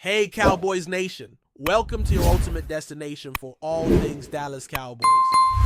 Hey Cowboys Nation, welcome to your ultimate destination for all things Dallas Cowboys.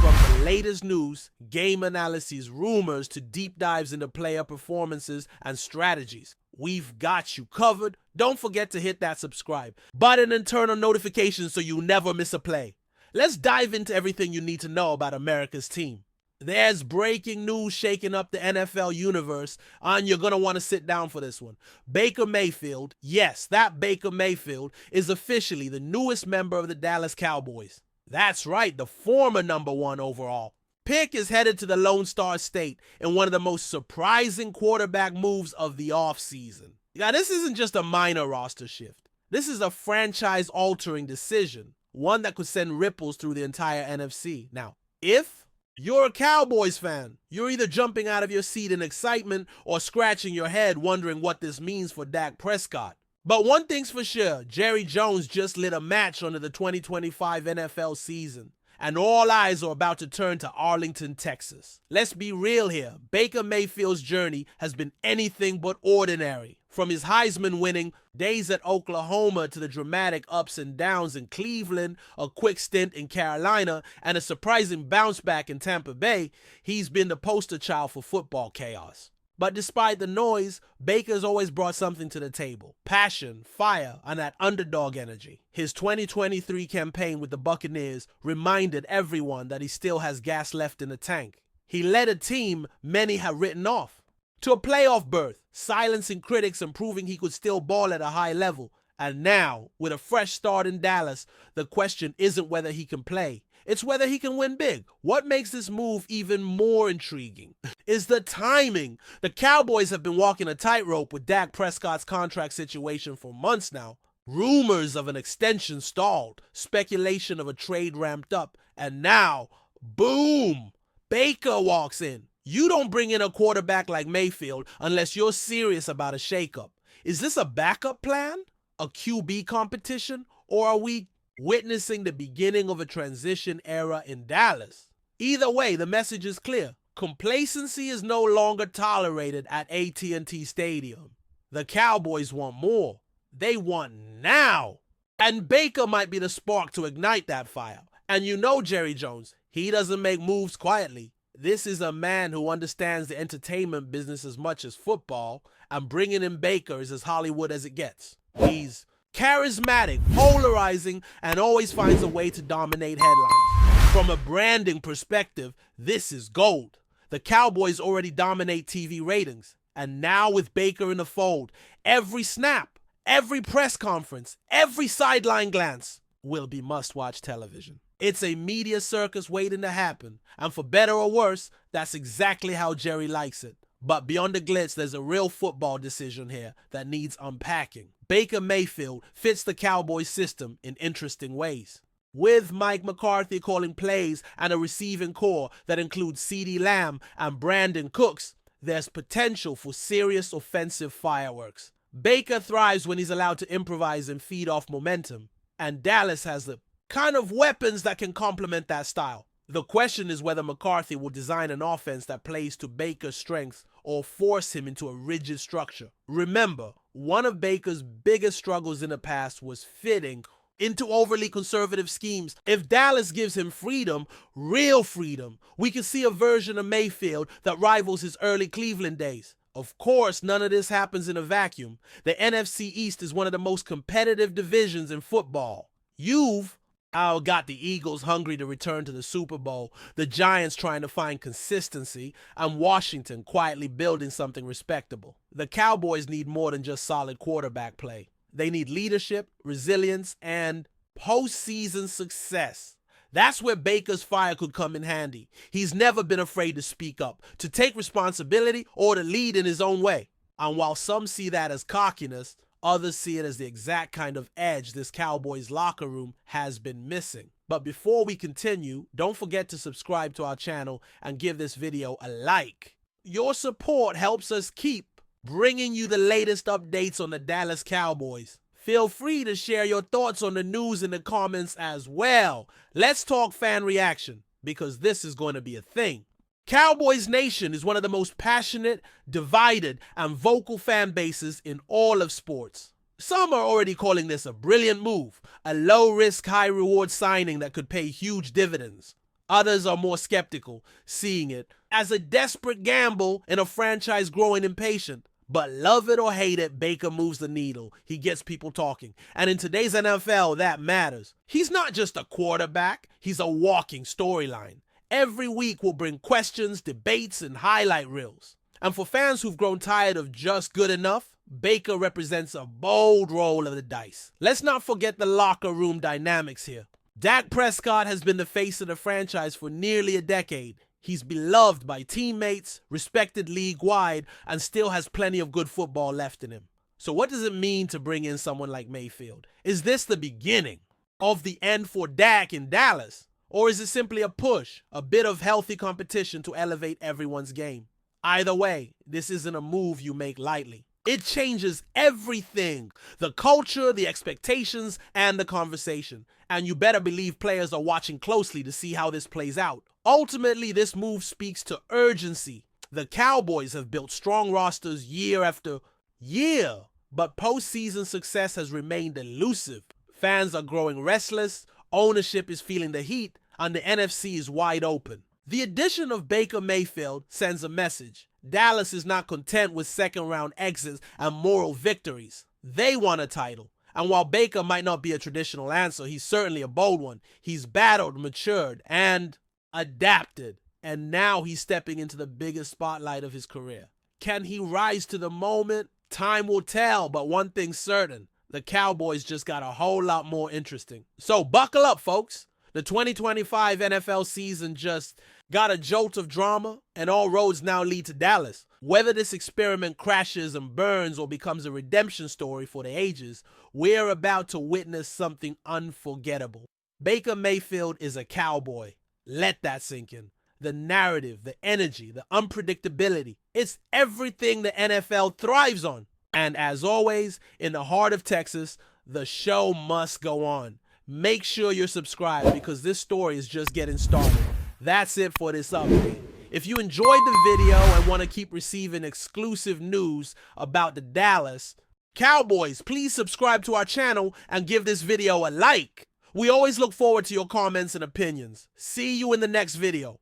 From the latest news, game analyses, rumors, to deep dives into player performances and strategies, we've got you covered. Don't forget to hit that subscribe button and turn on notifications so you never miss a play. Let's dive into everything you need to know about America's team. There's breaking news shaking up the NFL universe, and you're going to want to sit down for this one. Baker Mayfield, yes, that Baker Mayfield, is officially the newest member of the Dallas Cowboys. That's right, the former #1 overall pick is headed to the Lone Star State in one of the most surprising quarterback moves of the offseason. Now, this isn't just a minor roster shift. This is a franchise-altering decision, one that could send ripples through the entire NFC. Now, if you're a Cowboys fan, you're either jumping out of your seat in excitement or scratching your head wondering what this means for Dak Prescott. But one thing's for sure, Jerry Jones just lit a match under the 2025 NFL season, and all eyes are about to turn to Arlington, Texas. Let's be real here, Baker Mayfield's journey has been anything but ordinary. From his Heisman-winning days at Oklahoma to the dramatic ups and downs in Cleveland, a quick stint in Carolina, and a surprising bounce back in Tampa Bay, he's been the poster child for football chaos. But despite the noise, Baker's always brought something to the table. Passion, fire, and that underdog energy. His 2023 campaign with the Buccaneers reminded everyone that he still has gas left in the tank. He led a team many have written off to a playoff berth, silencing critics and proving he could still ball at a high level. And now, with a fresh start in Dallas, the question isn't whether he can play. It's whether he can win big. What makes this move even more intriguing is the timing. The Cowboys have been walking a tightrope with Dak Prescott's contract situation for months now. Rumors of an extension stalled, speculation of a trade ramped up, and now, boom, Baker walks in. You don't bring in a quarterback like Mayfield unless you're serious about a shakeup. Is this a backup plan? A QB competition? Or are we witnessing the beginning of a transition era in Dallas? Either way, the message is clear. Complacency is no longer tolerated at AT&T Stadium. The Cowboys want more. They want now. And Baker might be the spark to ignite that fire. And you know Jerry Jones, he doesn't make moves quietly. This is a man who understands the entertainment business as much as football, and bringing in Baker is as Hollywood as it gets. He's charismatic, polarizing, and always finds a way to dominate headlines. From a branding perspective, this is gold. The Cowboys already dominate TV ratings, and now with Baker in the fold, every snap, every press conference, every sideline glance will be must-watch television. It's a media circus waiting to happen, and for better or worse, that's exactly how Jerry likes it. But beyond the glitz, there's a real football decision here that needs unpacking. Baker Mayfield fits the Cowboys system in interesting ways. With Mike McCarthy calling plays and a receiving core that includes CeeDee Lamb and Brandon Cooks, there's potential for serious offensive fireworks. Baker thrives when he's allowed to improvise and feed off momentum, and Dallas has the kind of weapons that can complement that style. The question is whether McCarthy will design an offense that plays to Baker's strengths or force him into a rigid structure. Remember, one of Baker's biggest struggles in the past was fitting into overly conservative schemes. If Dallas gives him freedom, real freedom, we could see a version of Mayfield that rivals his early Cleveland days. Of course, none of this happens in a vacuum. The NFC East is one of the most competitive divisions in football. You've got the Eagles hungry to return to the Super Bowl, the Giants trying to find consistency, and Washington quietly building something respectable. The Cowboys need more than just solid quarterback play. They need leadership, resilience, and postseason success. That's where Baker's fire could come in handy. He's never been afraid to speak up, to take responsibility, or to lead in his own way. And while some see that as cockiness, others see it as the exact kind of edge this Cowboys locker room has been missing. But before we continue, don't forget to subscribe to our channel and give this video a like. Your support helps us keep bringing you the latest updates on the Dallas Cowboys. Feel free to share your thoughts on the news in the comments as well. Let's talk fan reaction, because this is going to be a thing. Cowboys Nation is one of the most passionate, divided, and vocal fan bases in all of sports. Some are already calling this a brilliant move, a low-risk, high-reward signing that could pay huge dividends. Others are more skeptical, seeing it as a desperate gamble in a franchise growing impatient. But love it or hate it, Baker moves the needle. He gets people talking. And in today's NFL, that matters. He's not just a quarterback, he's a walking storyline. Every week will bring questions, debates, and highlight reels. And for fans who've grown tired of just good enough, Baker represents a bold roll of the dice. Let's not forget the locker room dynamics here. Dak Prescott has been the face of the franchise for nearly a decade. He's beloved by teammates, respected league-wide, and still has plenty of good football left in him. So what does it mean to bring in someone like Mayfield? Is this the beginning of the end for Dak in Dallas? Or is it simply a push, a bit of healthy competition to elevate everyone's game? Either way, this isn't a move you make lightly. It changes everything. The culture, the expectations, and the conversation. And you better believe players are watching closely to see how this plays out. Ultimately, this move speaks to urgency. The Cowboys have built strong rosters year after year, but postseason success has remained elusive. Fans are growing restless, ownership is feeling the heat, and the NFC is wide open. The addition of Baker Mayfield sends a message. Dallas is not content with second-round exits and moral victories. They want a title. And while Baker might not be a traditional answer, he's certainly a bold one. He's battled, matured, and adapted. And now he's stepping into the biggest spotlight of his career. Can he rise to the moment? Time will tell, but one thing's certain. The Cowboys just got a whole lot more interesting. So buckle up, folks. The 2025 NFL season just got a jolt of drama, and all roads now lead to Dallas. Whether this experiment crashes and burns or becomes a redemption story for the ages, we're about to witness something unforgettable. Baker Mayfield is a cowboy. Let that sink in. The narrative, the energy, the unpredictability, it's everything the NFL thrives on. And as always, in the heart of Texas, the show must go on. Make sure you're subscribed because this story is just getting started. That's it for this update. If you enjoyed the video and want to keep receiving exclusive news about the Dallas Cowboys, please subscribe to our channel and give this video a like. We always look forward to your comments and opinions. See you in the next video.